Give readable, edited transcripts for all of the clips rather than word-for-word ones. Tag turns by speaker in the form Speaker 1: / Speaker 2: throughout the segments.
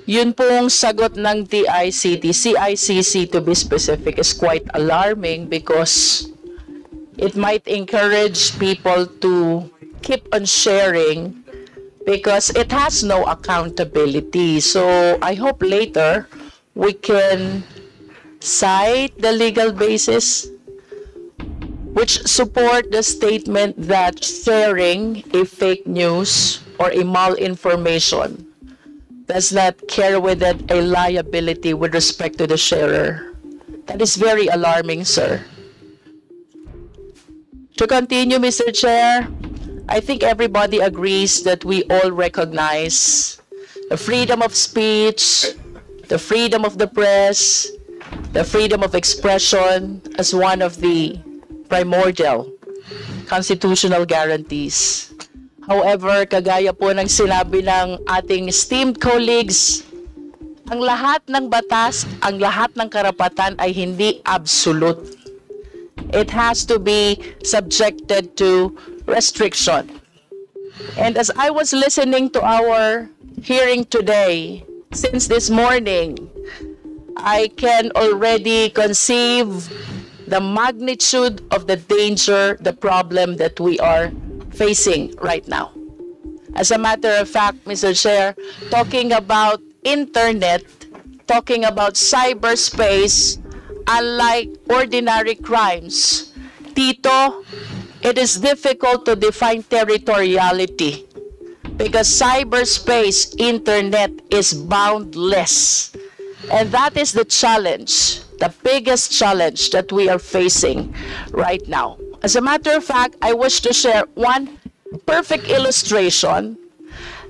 Speaker 1: Yun pong sagot ng CICC to be specific, is quite alarming because it might encourage people to keep on sharing because it has no accountability. So I hope later we can cite the legal basis which support the statement that sharing a fake news or a malinformation does not carry with it a liability with respect to the sharer. That is very alarming, sir. To continue, Mr. Chair, I think everybody agrees that we all recognize the freedom of speech, the freedom of the press, the freedom of expression as one of the primordial constitutional guarantees. However, kagaya po ng sinabi ng ating esteemed colleagues, ang lahat ng batas, ang lahat ng karapatan ay hindi absolute. It has to be subjected to restriction. And as I was listening to our hearing today, since this morning, I can already conceive the magnitude of the danger, the problem that we are facing right now. As a matter of fact, Mr. Chair, talking about internet, talking about cyberspace, unlike ordinary crimes, Tito, it is difficult to define territoriality because cyberspace, internet is boundless. And that is the challenge, the biggest challenge that we are facing right now. As a matter of fact, I wish to share one perfect illustration.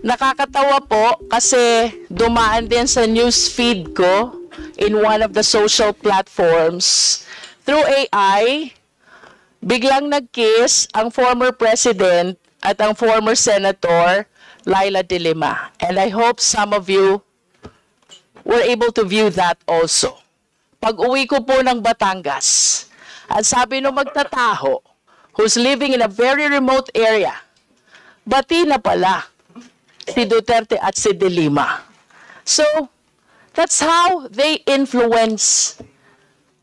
Speaker 1: Nakakatawa po kasi dumaan din sa news feed ko in one of the social platforms. Through AI, biglang nag-kiss ang former president at ang former senator, Laila De Lima. And I hope some of you were able to view that also. Pag-uwi ko po ng Batangas, at sabi nung magtataho, who's living in a very remote area, bati na pala si Duterte at si De Lima. So, that's how they influence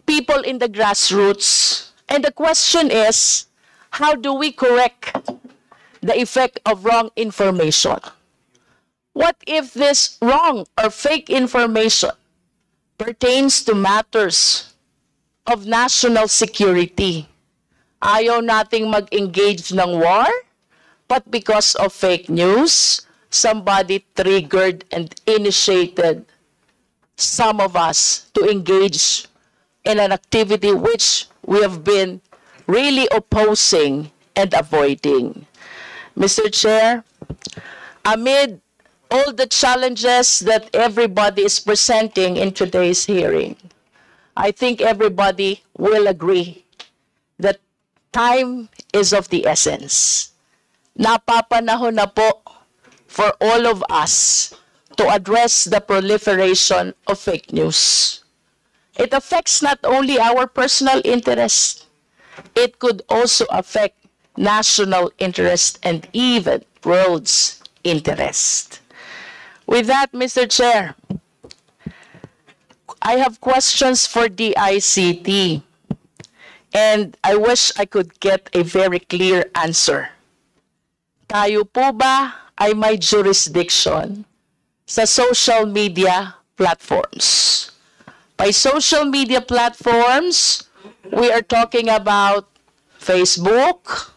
Speaker 1: people in the grassroots. And the question is, how do we correct the effect of wrong information? What if this wrong or fake information pertains to matters of national security? Ayaw nating mag-engage ng war, but because of fake news, somebody triggered and initiated some of us to engage in an activity which we have been really opposing and avoiding. Mr. Chair, amid all the challenges that everybody is presenting in today's hearing, I think everybody will agree that time is of the essence. Napapanahon na po for all of us to address the proliferation of fake news. It affects not only our personal interest, it could also affect national interest and even world's interest. With that, Mr. Chair, I have questions for DICT, and I wish I could get a very clear answer. Tayo po ba ay may jurisdiction sa social media platforms? By social media platforms, we are talking about Facebook,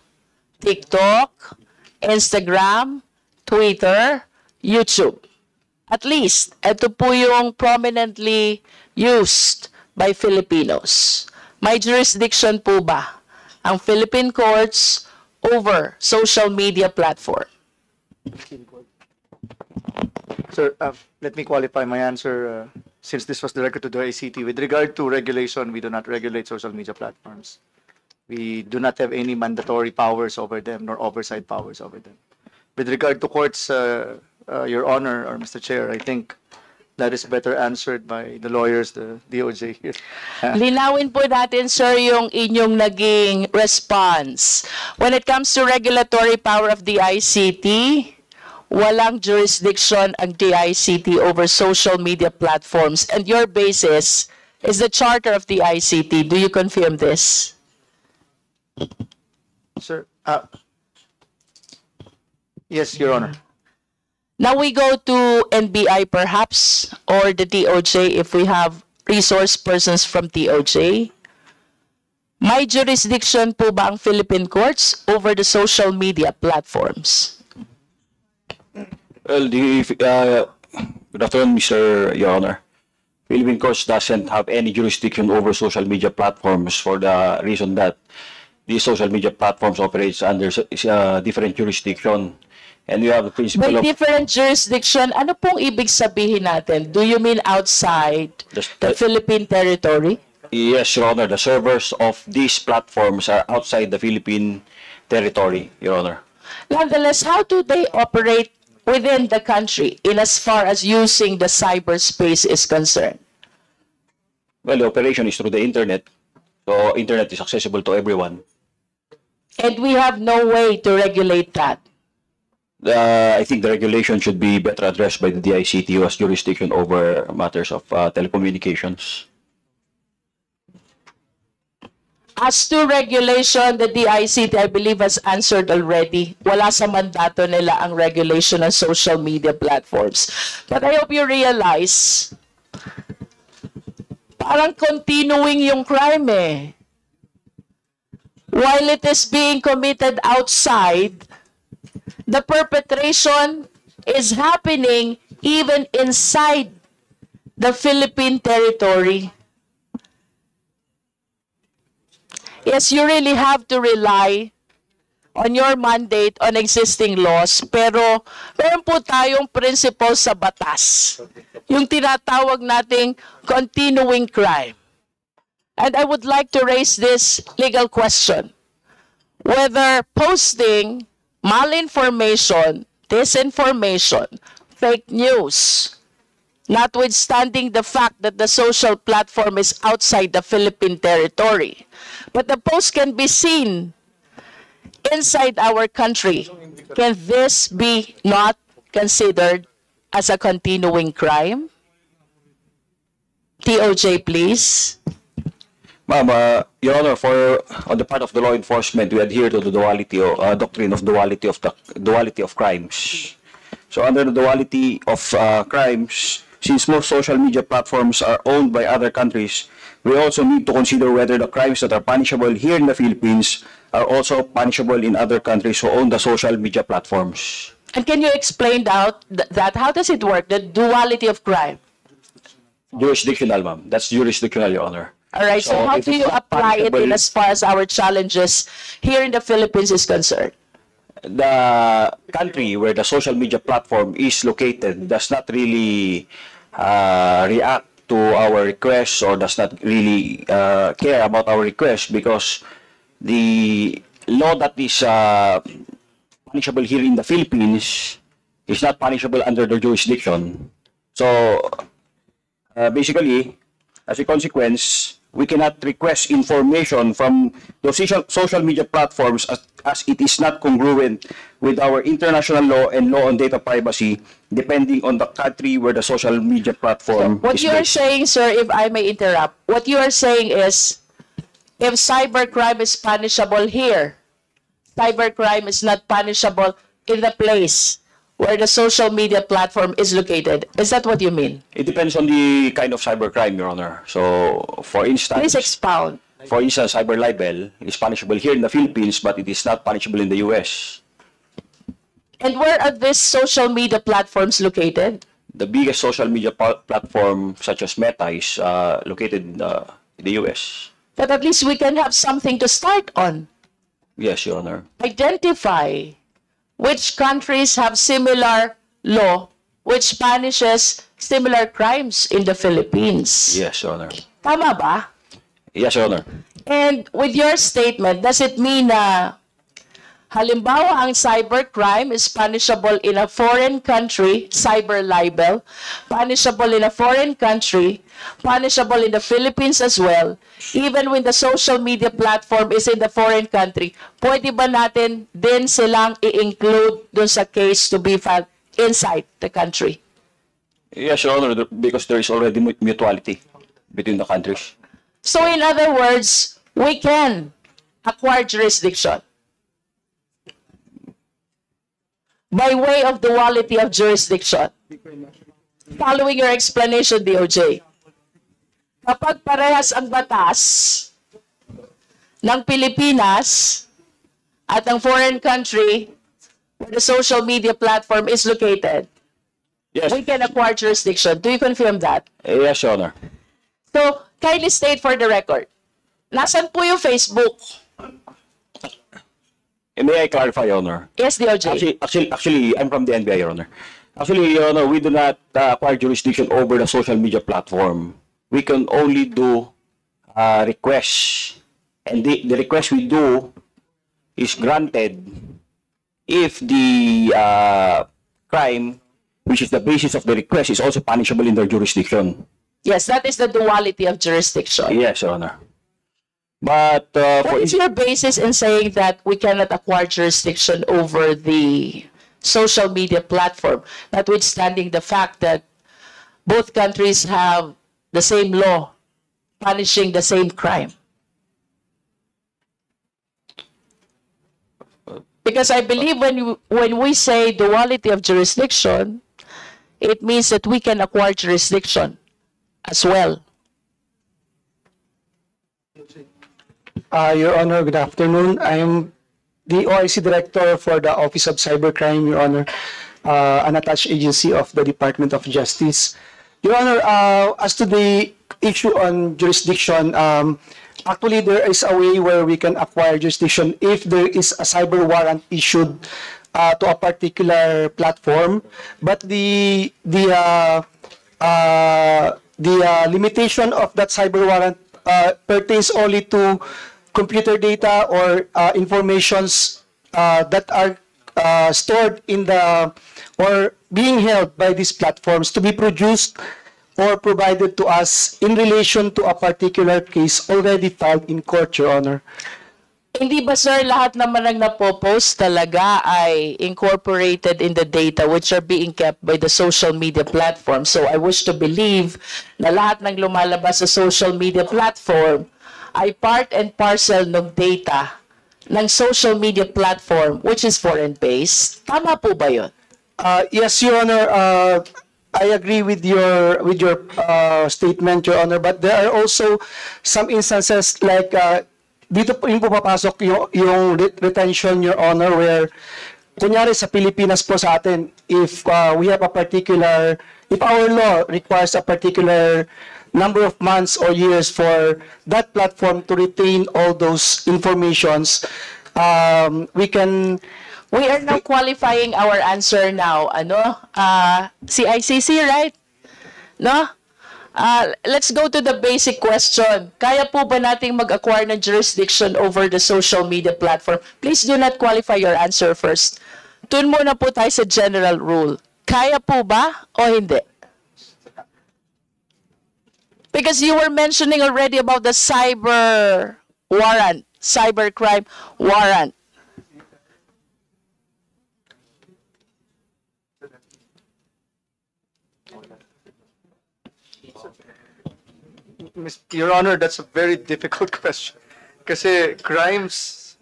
Speaker 1: TikTok, Instagram, Twitter, YouTube. At least, ito po yung prominently used by Filipinos. May jurisdiction po ba ang Philippine courts over social media platform?
Speaker 2: Sir, let me qualify my answer since this was directed to the ICT. With regard to regulation, we do not regulate social media platforms. We do not have any mandatory powers over them nor oversight powers over them. With regard to courts, Your Honor or Mr. Chair, I think that is better answered by the lawyers, the DOJ here.
Speaker 1: Linawin po natin, sir, yung inyong naging response. When it comes to regulatory power of the ICT, walang jurisdiction ang DICT over social media platforms, and your basis is the charter of the ICT. Do you confirm this?
Speaker 2: Sir, yes, Your Honor.
Speaker 1: Now we go to NBI perhaps, or the DOJ if we have resource persons from DOJ. May jurisdiction po ba ang Philippine courts over the social media platforms?
Speaker 3: Well, good afternoon, Mr. Your Honor. Philippine courts doesn't have any jurisdiction over social media platforms for the reason that these social media platforms operates under different jurisdiction. And we have the principle
Speaker 1: By
Speaker 3: of
Speaker 1: different jurisdiction, ano pong ibig sabihin natin? Do you mean outside the Philippine territory?
Speaker 3: yes, Your Honor, the servers of these platforms are outside the Philippine territory, Your Honor.
Speaker 1: Nonetheless, how do they operate within the country in as far as using the cyberspace is concerned?
Speaker 3: Well, the operation is through the internet, so internet is accessible to everyone.
Speaker 1: And we have no way to regulate that.
Speaker 3: I think the regulation should be better addressed by the DICT, who has jurisdiction over matters of telecommunications.
Speaker 1: As to regulation, the DICT, I believe, has answered already. Wala sa mandato nila ang regulation ng social media platforms. But I hope you realize, parang continuing yung crime eh. While it is being committed outside, the perpetration is happening even inside the Philippine territory. Yes, you really have to rely on your mandate on existing laws, pero meron po tayong principle sa batas, yung tinatawag nating continuing crime. And I would like to raise this legal question, whether posting malinformation, disinformation, fake news, notwithstanding the fact that the social platform is outside the Philippine territory, but the post can be seen inside our country, can this be not considered as a continuing crime? DOJ, please.
Speaker 3: Ma'am, Your Honor, on the part of the law enforcement, we adhere to the duality or doctrine of duality of crimes. So under the duality of crimes, since most social media platforms are owned by other countries, we also need to consider whether the crimes that are punishable here in the Philippines are also punishable in other countries who own the social media platforms.
Speaker 1: And can you explain out that? How does it work, the duality of crime?
Speaker 3: Jurisdictional, ma'am. That's jurisdictional, Your Honor.
Speaker 1: All right, so how
Speaker 3: if
Speaker 1: do
Speaker 3: it's
Speaker 1: you
Speaker 3: not
Speaker 1: apply it in
Speaker 3: punishable-
Speaker 1: as far as our challenges here in the Philippines is concerned?
Speaker 3: The country where the social media platform is located does not really react to our requests or does not really care about our requests, because the law that is punishable here in the Philippines is not punishable under the jurisdiction. So basically, as a consequence, we cannot request information from those social media platforms as it is not congruent with our international law and law on data privacy, depending on the country where the social media platform
Speaker 1: What
Speaker 3: is
Speaker 1: you are
Speaker 3: based.
Speaker 1: saying, sir, if I may interrupt, what you are saying is, if cybercrime is punishable here, cybercrime is not punishable in the place where the social media platform is located. Is that what you mean?
Speaker 3: It depends on the kind of cybercrime, Your Honor. So, for instance,
Speaker 1: Please expound.
Speaker 3: cyber libel is punishable here in the Philippines, but it is not punishable in the U.S.
Speaker 1: And where are these social media platforms located?
Speaker 3: The biggest social media platform, such as Meta, is located in the U.S.
Speaker 1: But at least we can have something to start on.
Speaker 3: Yes, Your Honor.
Speaker 1: Identify which countries have similar law which punishes similar crimes in the Philippines.
Speaker 3: Yes, Your Honor.
Speaker 1: Tama ba?
Speaker 3: Yes, Your Honor.
Speaker 1: And with your statement, does it mean na halimbawa ang cybercrime is punishable in a foreign country, cyber libel, punishable in a foreign country, punishable in the Philippines as well, even when the social media platform is in the foreign country, pwede ba natin din silang i-include dun sa case to be filed inside the country.
Speaker 3: Yes, Your Honor, because there is already mutuality between the countries.
Speaker 1: So in other words, we can acquire jurisdiction by way of duality of jurisdiction. Following your explanation, DOJ, kapag parehas ang batas ng Pilipinas at ng foreign country where the social media platform is located,
Speaker 3: Yes,
Speaker 1: we can acquire jurisdiction. Do you confirm that?
Speaker 3: yes, Your Honor.
Speaker 1: So, kindly state for the record, nasan po yung Facebook?
Speaker 3: May I clarify, Your Honor?
Speaker 1: Yes, DOJ.
Speaker 3: Actually, I'm from the NBI, Your Honor. Actually, Your Honor, we do not acquire jurisdiction over the social media platform. We can only do requests, and the request we do is granted if the crime, which is the basis of the request, is also punishable in their jurisdiction.
Speaker 1: Yes, that is the duality of jurisdiction.
Speaker 3: Yes, Your Honor. But
Speaker 1: What is your basis in saying that we cannot acquire jurisdiction over the social media platform, notwithstanding the fact that both countries have the same law punishing the same crime? Because I believe when we say duality of jurisdiction, it means that we can acquire jurisdiction as well.
Speaker 4: Your Honor, good afternoon. I am the OIC Director for the Office of Cybercrime, Your Honor, an attached agency of the Department of Justice. Your Honor, as to the issue on jurisdiction, actually there is a way where we can acquire jurisdiction if there is a cyber warrant issued to a particular platform, but the limitation of that cyber warrant pertains only to computer data or informations that are stored in the or being held by these platforms to be produced or provided to us in relation to a particular case already filed in court, Your Honor.
Speaker 1: Hindi ba, sir, lahat naman ng napopost talaga ay incorporated in the data which are being kept by the social media platform? So I wish to believe na lahat ng lumalabas sa social media platform ay part and parcel ng data ng social media platform which is foreign-based. Tama po ba yun?
Speaker 4: Yes, Your Honor. I agree with your statement, Your Honor. But there are also some instances like dito po yung pumapasok yung retention, Your Honor, where kunyari sa Pilipinas po sa atin, if we have a particular, if our law requires a particular number of months or years for that platform to retain all those informations, we can.
Speaker 1: We are now qualifying our answer now. CICC, right? No? Let's go to the basic question. Kaya po ba nating mag-acquire ng jurisdiction over the social media platform? Please do not qualify your answer first. Tun muna po tayo sa general rule. Kaya po ba o hindi? Because you were mentioning already about the cyber warrant, cybercrime warrant.
Speaker 2: Your Honor, that's a very difficult question. Kasi crimes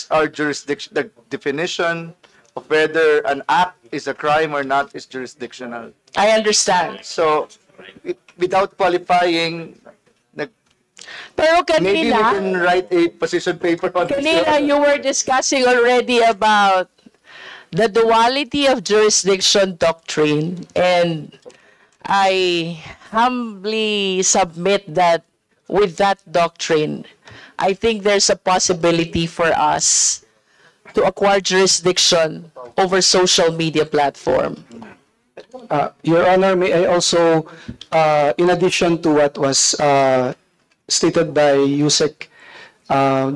Speaker 2: are jurisdiction. The definition of whether an act is a crime or not is jurisdictional.
Speaker 1: I understand.
Speaker 2: So, without qualifying,
Speaker 1: Pero
Speaker 2: maybe we
Speaker 1: kanina,
Speaker 2: can write a position paper on this.
Speaker 1: kanina you were discussing already about the duality of jurisdiction doctrine, and I humbly submit that with that doctrine, I think there's a possibility for us to acquire jurisdiction over social media platform.
Speaker 4: Your Honor, may I also, in addition to what was stated by Yusek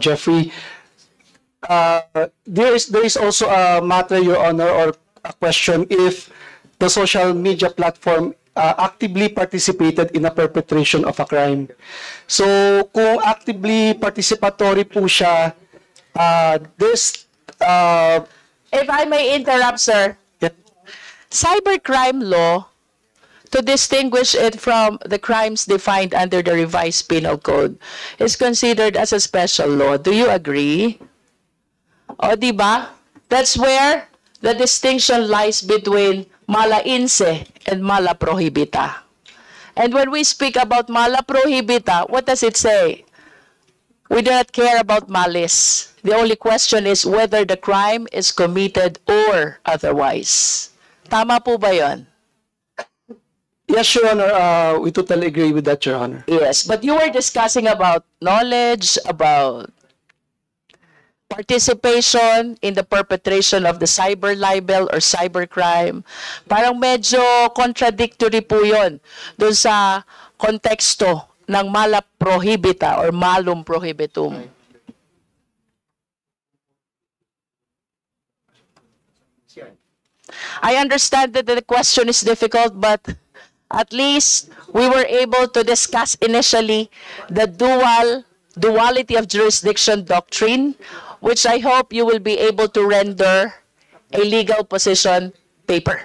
Speaker 4: Jeffrey, there is also a matter, Your Honor, or a question if the social media platform actively participated in a perpetration of a crime. So, kung actively participatory po siya, there's...
Speaker 1: If I may interrupt, sir,
Speaker 4: yeah,
Speaker 1: cybercrime law, to distinguish it from the crimes defined under the revised penal code, is considered as a special law. Do you agree? O, di ba? That's where the distinction lies between mala inse and mala prohibita. And when we speak about mala prohibita, what does it say? We do not care about malice. The only question is whether the crime is committed or otherwise. Tama po ba yun?
Speaker 4: Yes, Your Honor, we totally agree with that, Your Honor.
Speaker 1: Yes, but you were discussing about knowledge, about participation in the perpetration of the cyber libel or cybercrime. Parang medyo contradictory po yun doon sa konteksto ng mala prohibita or malum prohibitum. I understand that the question is difficult, but at least we were able to discuss initially the duality of jurisdiction doctrine, which I hope you will be able to render a legal position paper.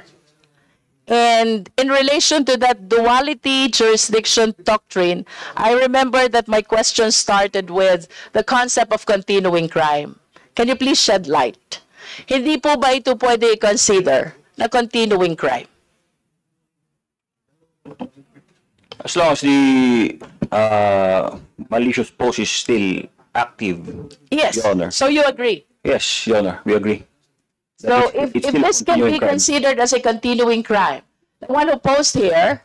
Speaker 1: And in relation to that duality jurisdiction doctrine, I remember that my question started with the concept of continuing crime. Can you please shed light? Hindi po ba ito pwede i-consider na continuing crime?
Speaker 3: As long as the malicious post is still active,
Speaker 1: Yes.
Speaker 3: Your Honor.
Speaker 1: So you agree?
Speaker 3: Yes, Your Honor, we agree.
Speaker 1: So
Speaker 3: It's
Speaker 1: if
Speaker 3: still a
Speaker 1: this can be
Speaker 3: continuing crime.
Speaker 1: considered as a continuing crime, the one who posts here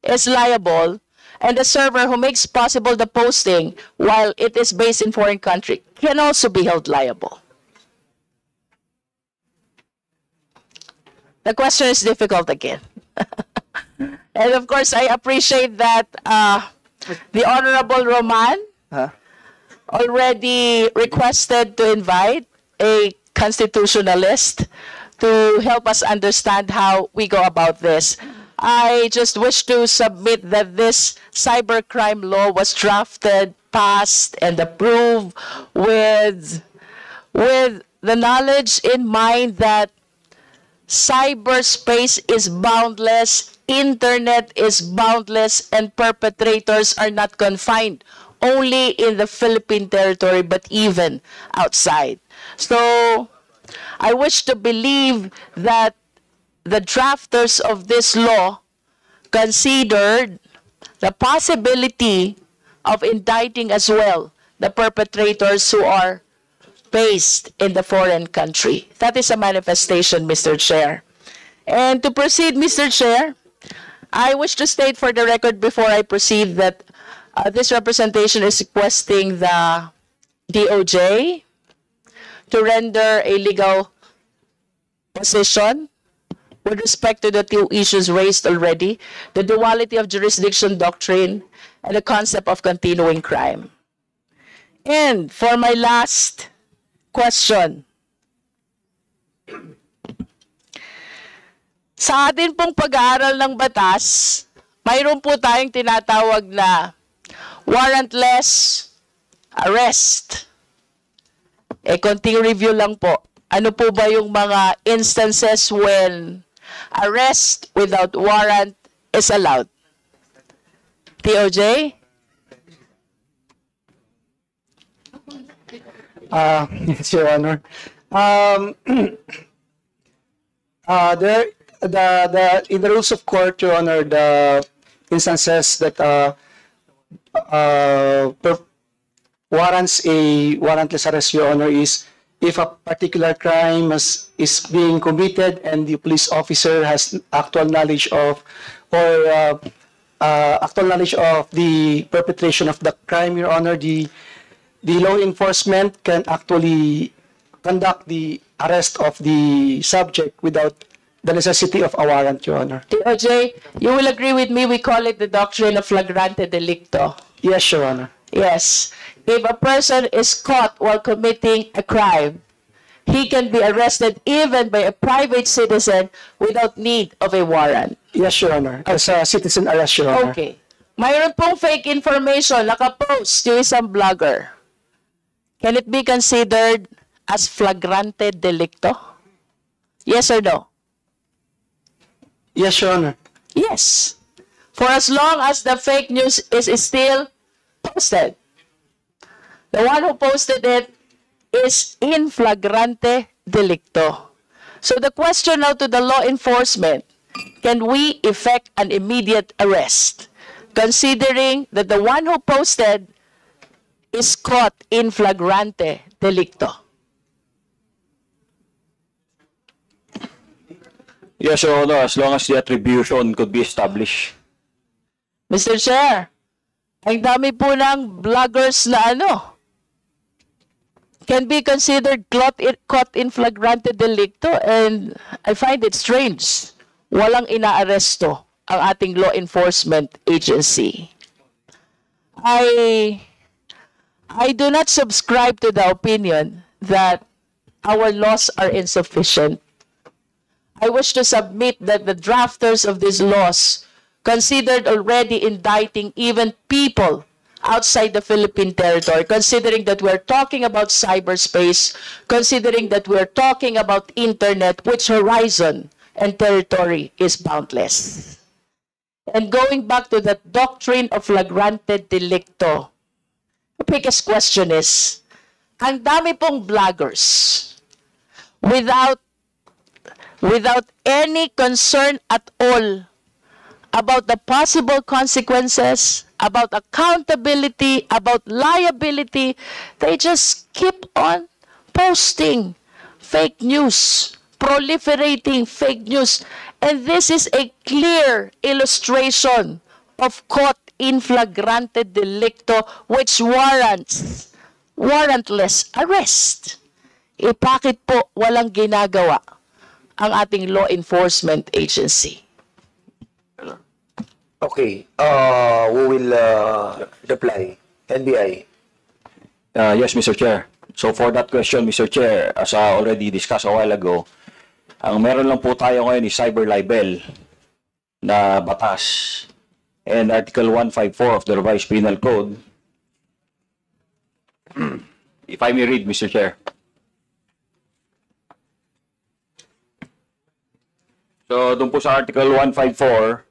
Speaker 1: is liable, and the server who makes possible the posting while it is based in foreign country can also be held liable. The question is difficult again. And of course, I appreciate that the Honorable Roman already requested to invite a constitutionalist to help us understand how we go about this. I just wish to submit that this cybercrime law was drafted, passed, and approved with the knowledge in mind that cyberspace is boundless, internet is boundless, and perpetrators are not confined only in the Philippine territory, but even outside. So I wish to believe that the drafters of this law considered the possibility of indicting as well the perpetrators who are based in the foreign country. That is a manifestation, Mr. Chair. And to proceed, Mr. Chair, I wish to state for the record before I proceed that this representation is requesting the DOJ to render a legal position with respect to the two issues raised already, the duality of jurisdiction doctrine and the concept of continuing crime. And for my last question, sa atin pong pag-aaral ng batas, mayroon po tayong tinatawag na warrantless arrest. Konting review lang po. Ano po ba yung mga instances when arrest without warrant is allowed? TOJ?
Speaker 4: Yes, Your Honor. In the rules of court, Your Honor, the instances that warrants a warrantless arrest, Your Honor, is if a particular crime is being committed and the police officer has actual knowledge of or actual knowledge of the perpetration of the crime, Your Honor, the law enforcement can actually conduct the arrest of the subject without the necessity of a warrant, Your Honor.
Speaker 1: TOJ, you will agree with me, we call it the doctrine of flagrante delicto.
Speaker 4: Yes, Your Honor.
Speaker 1: Yes. If a person is caught while committing a crime, he can be arrested even by a private citizen without need of a warrant.
Speaker 4: Yes, Your Honor. As a citizen arrest, Your Honor.
Speaker 1: Okay. Mayroon pong fake information, nakapost yung isang blogger. Can it be considered as flagrante delicto? Yes or no?
Speaker 4: Yes, Your Honor.
Speaker 1: Yes. For as long as the fake news is still posted. The one who posted it is in flagrante delicto. So the question now to the law enforcement, can we effect an immediate arrest, considering that the one who posted is caught in flagrante delicto?
Speaker 3: Yes, Your Honor, as long as the attribution could be established.
Speaker 1: Mr. Chair, ang dami po ng vloggers na can be considered caught in flagrante delicto, and I find it strange. Walang inaaresto ang ating law enforcement agency. I do not subscribe to the opinion that our laws are insufficient. I wish to submit that the drafters of these laws considered already indicting even people outside the Philippine territory, considering that we're talking about cyberspace, considering that we're talking about internet, which horizon and territory is boundless. And going back to that doctrine of flagrante delicto, the biggest question is, ang dami pong vloggers without any concern at all about the possible consequences, about accountability, about liability. They just keep on posting fake news, proliferating fake news. And this is a clear illustration of caught in flagrante delicto, which warrants warrantless arrest. Bakit po walang ginagawa ang ating law enforcement agency?
Speaker 5: Okay, we will reply. NBI.
Speaker 3: Yes, Mr. Chair. So for that question, Mr. Chair, as already discussed a while ago, ang meron lang po tayo ngayon is cyber libel na batas. And Article 154 of the Revised Penal Code. If I may read, Mr. Chair. So doon po sa Article 154,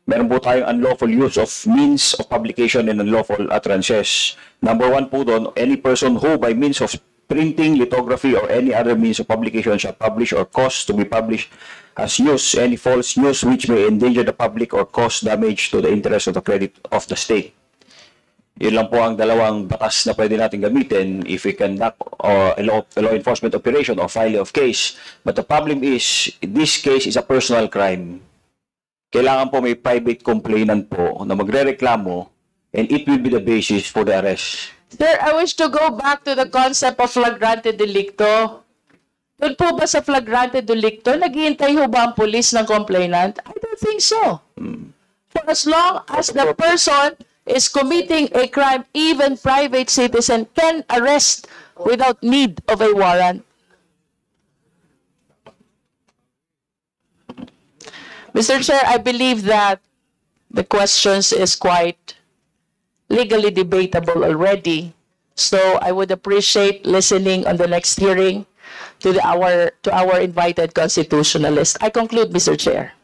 Speaker 3: meron po tayong unlawful use of means of publication and unlawful utterances. Number 1 po doon, any person who by means of printing, lithography, or any other means of publication shall publish or cause to be published as news any false news which may endanger the public or cause damage to the interest of the credit of the state. Yun lang po ang dalawang batas na pwede natin gamitin if we conduct a law enforcement operation or file of case. But the problem is, this case is a personal crime. Kailangan po may private complainant po na magrereklamo, and it will be the basis for the arrest.
Speaker 1: Sir, I wish to go back to the concept of flagrante delicto. Doon po ba sa flagrante delicto, naghihintay ho ba ang police ng complainant? I don't think so. For as long as the person is committing a crime, even private citizen can arrest without need of a warrant. Mr. Chair, I believe that the questions is quite legally debatable already. So I would appreciate listening on the next hearing to our invited constitutionalist. I conclude, Mr. Chair.